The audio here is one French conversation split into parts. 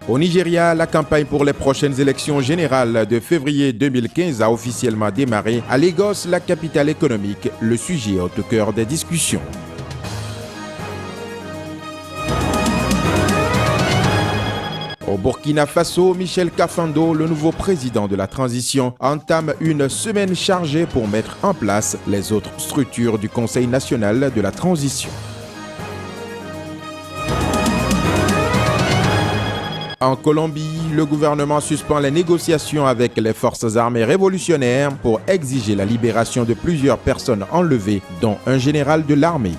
Au Nigeria, la campagne pour les prochaines élections générales de février 2015 a officiellement démarré à Lagos, la capitale économique. Le sujet est au cœur des discussions. Au Burkina Faso, Michel Kafando, le nouveau président de la transition, entame une semaine chargée pour mettre en place les autres structures du Conseil national de la transition. En Colombie, le gouvernement suspend les négociations avec les forces armées révolutionnaires pour exiger la libération de plusieurs personnes enlevées, dont un général de l'armée.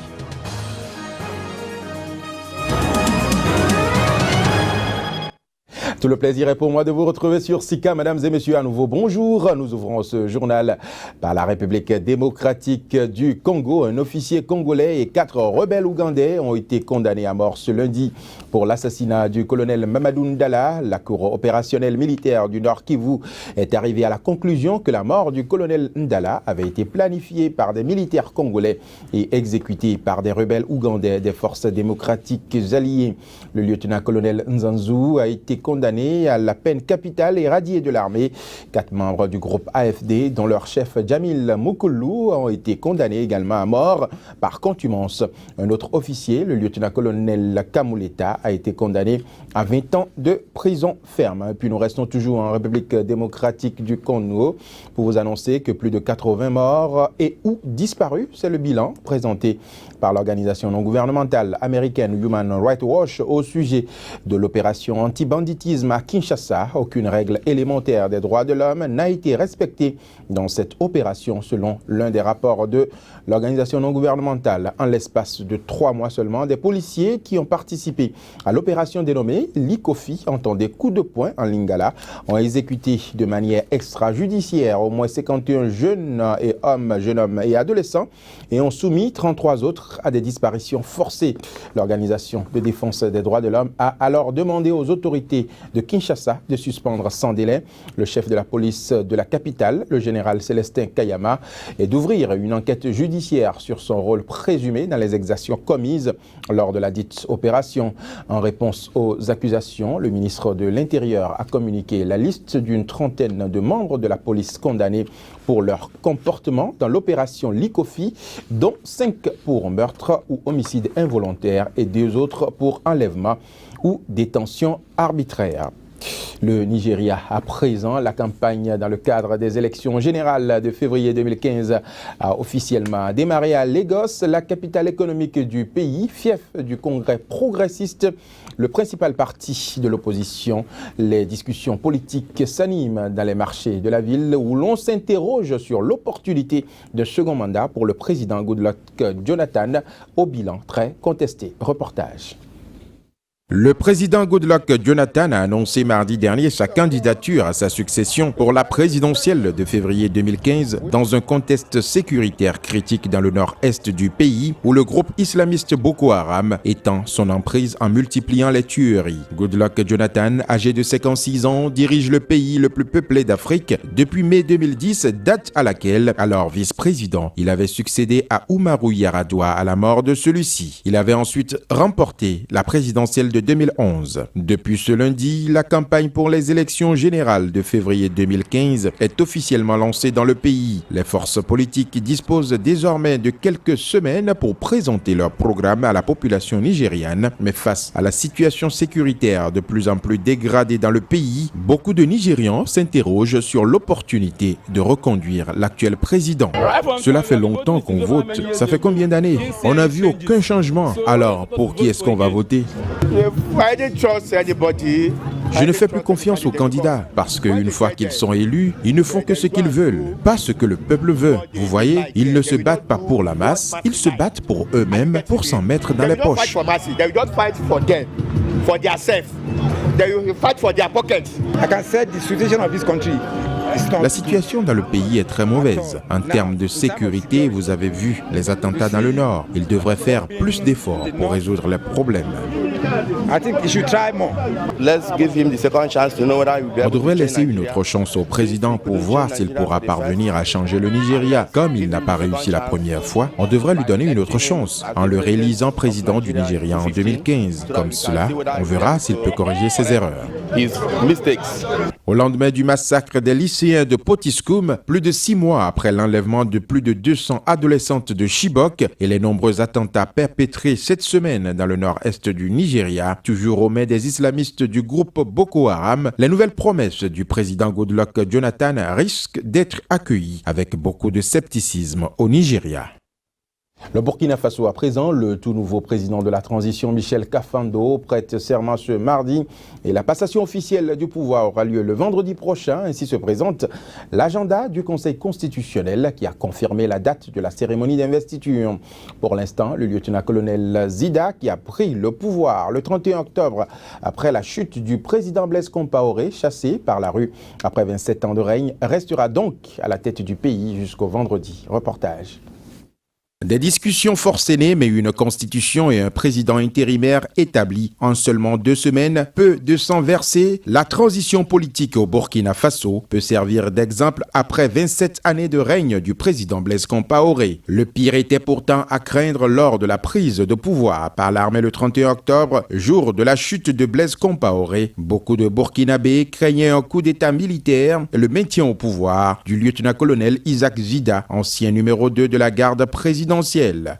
Tout le plaisir est pour moi de vous retrouver sur Sika. Mesdames et messieurs, à nouveau, bonjour. Nous ouvrons ce journal par la République démocratique du Congo. Un officier congolais et 4 rebelles ougandais ont été condamnés à mort ce lundi pour l'assassinat du colonel Mamadou Ndala. La cour opérationnelle militaire du Nord Kivu est arrivée à la conclusion que la mort du colonel Ndala avait été planifiée par des militaires congolais et exécutée par des rebelles ougandais des forces démocratiques alliées. Le lieutenant-colonel Nzanzu a été condamné à la peine capitale et radié de l'armée. 4 membres du groupe AFD, dont leur chef Jamil Moukoulou, ont été condamnés également à mort par contumace. Un autre officier, le lieutenant-colonel Kamuleta, a été condamné à 20 ans de prison ferme. Et puis nous restons toujours en République démocratique du Congo pour vous annoncer que plus de 80 morts et ou disparus, c'est le bilan présenté par l'organisation non gouvernementale américaine Human Rights Watch au sujet de l'opération anti-banditisme à Kinshasa. Aucune règle élémentaire des droits de l'homme n'a été respectée dans cette opération selon l'un des rapports de l'organisation non gouvernementale. En l'espace de 3 mois seulement, des policiers qui ont participé à l'opération dénommée Likofi, entendez coup de poing en lingala, ont exécuté de manière extrajudiciaire au moins 51 jeunes hommes et adolescents et ont soumis 33 autres à des disparitions forcées. L'organisation de défense des droits de l'homme a alors demandé aux autorités de Kinshasa de suspendre sans délai le chef de la police de la capitale, le général Célestin Kayama, et d'ouvrir une enquête judiciaire sur son rôle présumé dans les exactions commises lors de la dite opération. En réponse aux accusations, le ministre de l'Intérieur a communiqué la liste d'une trentaine de membres de la police condamnés pour leur comportement dans l'opération Likofi, dont 5 pour meurtre ou homicide involontaire et 2 autres pour enlèvement ou détention arbitraire. Le Nigeria, à présent, la campagne dans le cadre des élections générales de février 2015 a officiellement démarré à Lagos, la capitale économique du pays, fief du Congrès progressiste, le principal parti de l'opposition. Les discussions politiques s'animent dans les marchés de la ville où l'on s'interroge sur l'opportunité de second mandat pour le président Goodluck Jonathan, au bilan très contesté. Reportage. Le président Goodluck Jonathan a annoncé mardi dernier sa candidature à sa succession pour la présidentielle de février 2015 dans un contexte sécuritaire critique dans le nord-est du pays où le groupe islamiste Boko Haram étend son emprise en multipliant les tueries. Goodluck Jonathan, âgé de 56 ans, dirige le pays le plus peuplé d'Afrique depuis mai 2010, date à laquelle, alors vice-président, il avait succédé à Umaru Yar'Adua à la mort de celui-ci. Il avait ensuite remporté la présidentielle de 2011. Depuis ce lundi, la campagne pour les élections générales de février 2015 est officiellement lancée dans le pays. Les forces politiques disposent désormais de quelques semaines pour présenter leur programme à la population nigériane. Mais face à la situation sécuritaire de plus en plus dégradée dans le pays, beaucoup de Nigérians s'interrogent sur l'opportunité de reconduire l'actuel président. Cela fait longtemps qu'on vote. Ça fait combien d'années? On n'a vu aucun changement. Alors, pour qui est-ce qu'on va voter? Je ne fais plus confiance aux candidats parce qu'une fois qu'ils sont élus, ils ne font que ce qu'ils veulent, pas ce que le peuple veut. Vous voyez, ils ne se battent pas pour la masse, ils se battent pour eux-mêmes, pour s'en mettre dans les poches. They will fight for their pockets. I can say the situation of this country La situation dans le pays est très mauvaise. En termes de sécurité, vous avez vu les attentats dans le nord. Il devrait faire plus d'efforts pour résoudre les problèmes. On devrait laisser une autre chance au président pour voir s'il pourra parvenir à changer le Nigeria. Comme il n'a pas réussi la première fois, on devrait lui donner une autre chance en le réélisant président du Nigeria en 2015. Comme cela, on verra s'il peut corriger ses erreurs. Au lendemain du massacre des lycéens de Potiskum, plus de 6 mois après l'enlèvement de plus de 200 adolescentes de Chibok et les nombreux attentats perpétrés cette semaine dans le nord-est du Nigeria, toujours aux mains des islamistes du groupe Boko Haram, les nouvelles promesses du président Goodluck Jonathan risquent d'être accueillies avec beaucoup de scepticisme au Nigeria. Le Burkina Faso à présent, le tout nouveau président de la transition Michel Kafando prête serment ce mardi et la passation officielle du pouvoir aura lieu le vendredi prochain. Ainsi se présente l'agenda du Conseil constitutionnel qui a confirmé la date de la cérémonie d'investiture. Pour l'instant, le lieutenant-colonel Zida qui a pris le pouvoir le 31 octobre après la chute du président Blaise Compaoré, chassé par la rue après 27 ans de règne, restera donc à la tête du pays jusqu'au vendredi. Reportage. Des discussions forcenées, mais une constitution et un président intérimaire établis en seulement 2 semaines, peu de sang versé, la transition politique au Burkina Faso peut servir d'exemple après 27 années de règne du président Blaise Compaoré. Le pire était pourtant à craindre lors de la prise de pouvoir par l'armée le 31 octobre, jour de la chute de Blaise Compaoré. Beaucoup de Burkinabés craignaient un coup d'état militaire et le maintien au pouvoir du lieutenant-colonel Isaac Zida, ancien numéro 2 de la garde présidentielle.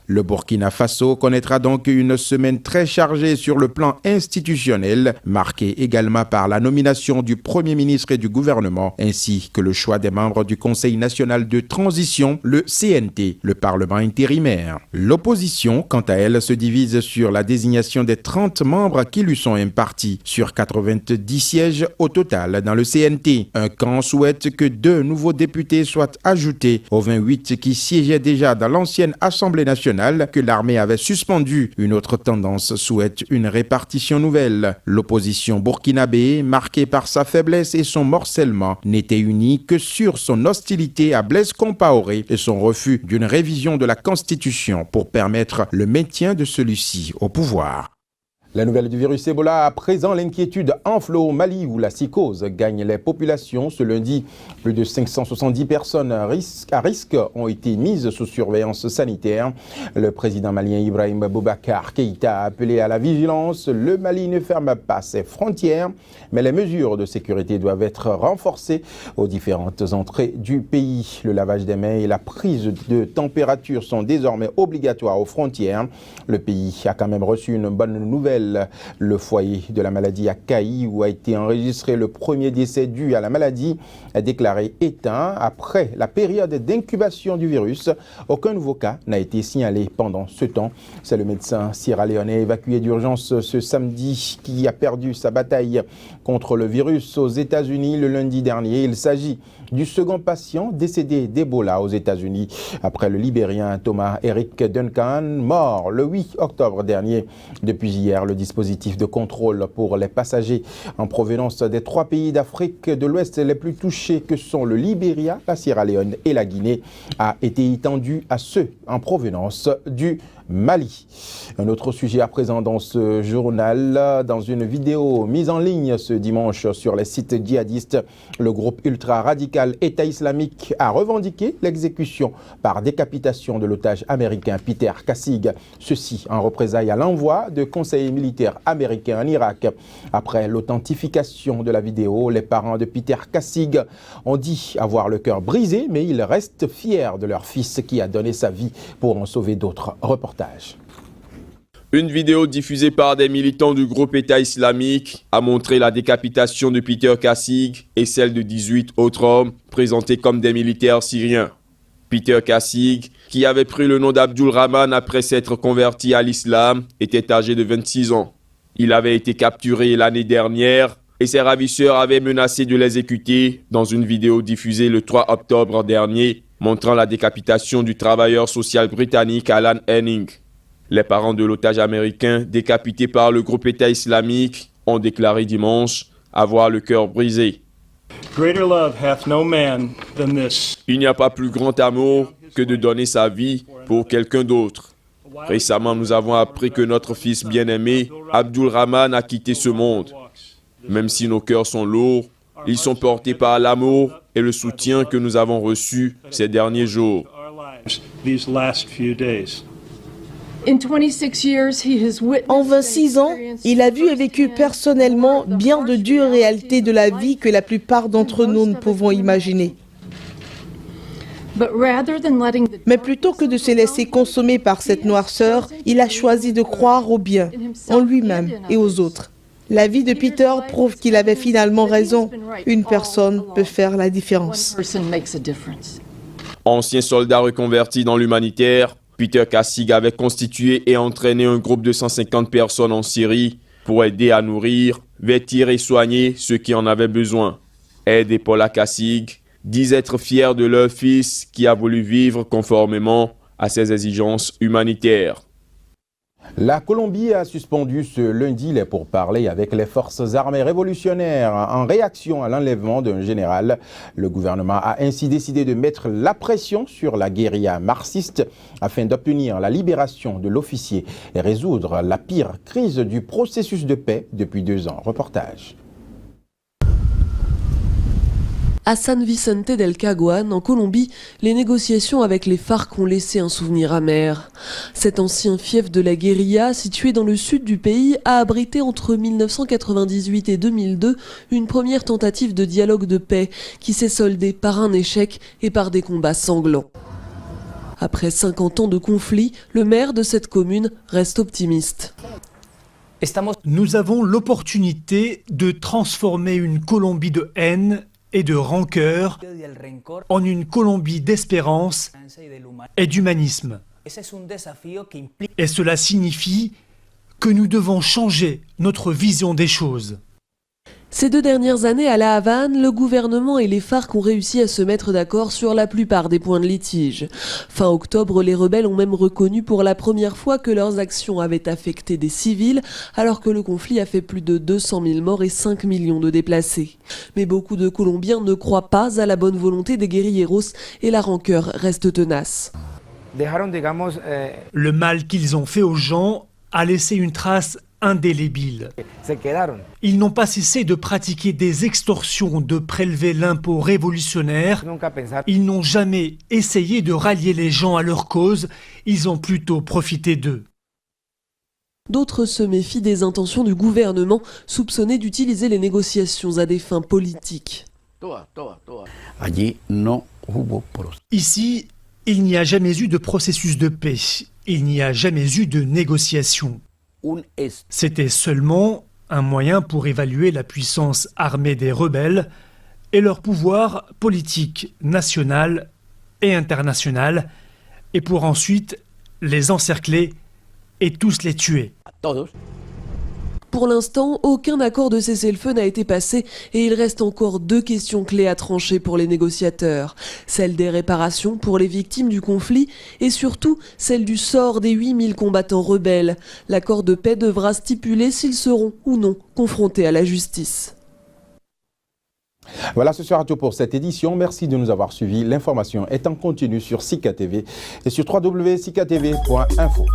Le Burkina Faso connaîtra donc une semaine très chargée sur le plan institutionnel, marquée également par la nomination du Premier ministre et du gouvernement, ainsi que le choix des membres du Conseil national de transition, le CNT, le Parlement intérimaire. L'opposition, quant à elle, se divise sur la désignation des 30 membres qui lui sont impartis, sur 90 sièges au total dans le CNT. Un camp souhaite que 2 nouveaux députés soient ajoutés aux 28 qui siégeaient déjà dans l'ancienne Assemblée nationale que l'armée avait suspendue. Une autre tendance souhaite une répartition nouvelle. L'opposition burkinabé, marquée par sa faiblesse et son morcellement, n'était unie que sur son hostilité à Blaise Compaoré et son refus d'une révision de la Constitution pour permettre le maintien de celui-ci au pouvoir. La nouvelle du virus Ebola, à présent l'inquiétude enfle au Mali où la psychose gagne les populations. Ce lundi, plus de 570 personnes à risque ont été mises sous surveillance sanitaire. Le président malien Ibrahim Boubacar Keïta a appelé à la vigilance. Le Mali ne ferme pas ses frontières, mais les mesures de sécurité doivent être renforcées aux différentes entrées du pays. Le lavage des mains et la prise de température sont désormais obligatoires aux frontières. Le pays a quand même reçu une bonne nouvelle. Le foyer de la maladie à Kaï, où a été enregistré le premier décès dû à la maladie, est déclaré éteint. Après la période d'incubation du virus, aucun nouveau cas n'a été signalé pendant ce temps. C'est le médecin sierra-léonais évacué d'urgence ce samedi qui a perdu sa bataille contre le virus aux États-Unis le lundi dernier. Il s'agit du second patient décédé d'Ebola aux États-Unis après le Libérien Thomas Eric Duncan, mort le 8 octobre dernier. Depuis hier, le dispositif de contrôle pour les passagers en provenance des 3 pays d'Afrique de l'Ouest les plus touchés que sont le Libéria, la Sierra Leone et la Guinée a été étendu à ceux en provenance du Mali. Un autre sujet à présent dans ce journal, dans une vidéo mise en ligne ce dimanche sur les sites djihadistes, le groupe ultra-radical État islamique a revendiqué l'exécution par décapitation de l'otage américain Peter Kassig, ceci en représailles à l'envoi de conseillers militaires américains en Irak. Après l'authentification de la vidéo, les parents de Peter Kassig ont dit avoir le cœur brisé, mais ils restent fiers de leur fils qui a donné sa vie pour en sauver d'autres. Reportage. Une vidéo diffusée par des militants du groupe État islamique a montré la décapitation de Peter Kassig et celle de 18 autres hommes présentés comme des militaires syriens. Peter Kassig, qui avait pris le nom d'Abdul Rahman après s'être converti à l'islam, était âgé de 26 ans. Il avait été capturé l'année dernière et ses ravisseurs avaient menacé de l'exécuter dans une vidéo diffusée le 3 octobre dernier, montrant la décapitation du travailleur social britannique Alan Henning. Les parents de l'otage américain décapité par le groupe État islamique ont déclaré dimanche avoir le cœur brisé. Greater love hath no man than this. Il n'y a pas plus grand amour que de donner sa vie pour quelqu'un d'autre. Récemment, nous avons appris que notre fils bien-aimé, Abdul Rahman, a quitté ce monde. Même si nos cœurs sont lourds, ils sont portés par l'amour et le soutien que nous avons reçu ces derniers jours. En 26 ans, il a vu et vécu personnellement bien de dures réalités de la vie que la plupart d'entre nous ne pouvons imaginer. Mais plutôt que de se laisser consommer par cette noirceur, il a choisi de croire au bien, en lui-même et aux autres. La vie de Peter prouve qu'il avait finalement raison. Une personne peut faire la différence. Ancien soldat reconverti dans l'humanitaire, Peter Kassig avait constitué et entraîné un groupe de 150 personnes en Syrie pour aider à nourrir, vêtir et soigner ceux qui en avaient besoin. Ed et Paula Kassig disent être fiers de leur fils qui a voulu vivre conformément à ses exigences humanitaires. La Colombie a suspendu ce lundi les pourparlers avec les forces armées révolutionnaires en réaction à l'enlèvement d'un général. Le gouvernement a ainsi décidé de mettre la pression sur la guérilla marxiste afin d'obtenir la libération de l'officier et résoudre la pire crise du processus de paix depuis 2 ans. Reportage. À San Vicente del Caguán, en Colombie, les négociations avec les FARC ont laissé un souvenir amer. Cet ancien fief de la guérilla, situé dans le sud du pays, a abrité entre 1998 et 2002 une première tentative de dialogue de paix qui s'est soldée par un échec et par des combats sanglants. Après 50 ans de conflit, le maire de cette commune reste optimiste. Nous avons l'opportunité de transformer une Colombie de haine et de rancœur en une Colombie d'espérance et d'humanisme. Et cela signifie que nous devons changer notre vision des choses. Ces 2 dernières années à La Havane, le gouvernement et les FARC ont réussi à se mettre d'accord sur la plupart des points de litige. Fin octobre, les rebelles ont même reconnu pour la première fois que leurs actions avaient affecté des civils, alors que le conflit a fait plus de 200 000 morts et 5 millions de déplacés. Mais beaucoup de Colombiens ne croient pas à la bonne volonté des guérilleros et la rancœur reste tenace. Le mal qu'ils ont fait aux gens a laissé une trace indélébile. Ils n'ont pas cessé de pratiquer des extorsions, de prélever l'impôt révolutionnaire. Ils n'ont jamais essayé de rallier les gens à leur cause, ils ont plutôt profité d'eux. D'autres se méfient des intentions du gouvernement, soupçonné d'utiliser les négociations à des fins politiques. Ici, il n'y a jamais eu de processus de paix, il n'y a jamais eu de négociation. C'était seulement un moyen pour évaluer la puissance armée des rebelles et leur pouvoir politique national et international, et pour ensuite les encercler et tous les tuer. Pour l'instant, aucun accord de cessez-le-feu n'a été passé et il reste encore 2 questions clés à trancher pour les négociateurs. Celle des réparations pour les victimes du conflit et surtout celle du sort des 8000 combattants rebelles. L'accord de paix devra stipuler s'ils seront ou non confrontés à la justice. Voilà, ce sera tout pour cette édition. Merci de nous avoir suivis. L'information est en continu sur Sika TV et sur www.sikatv.info.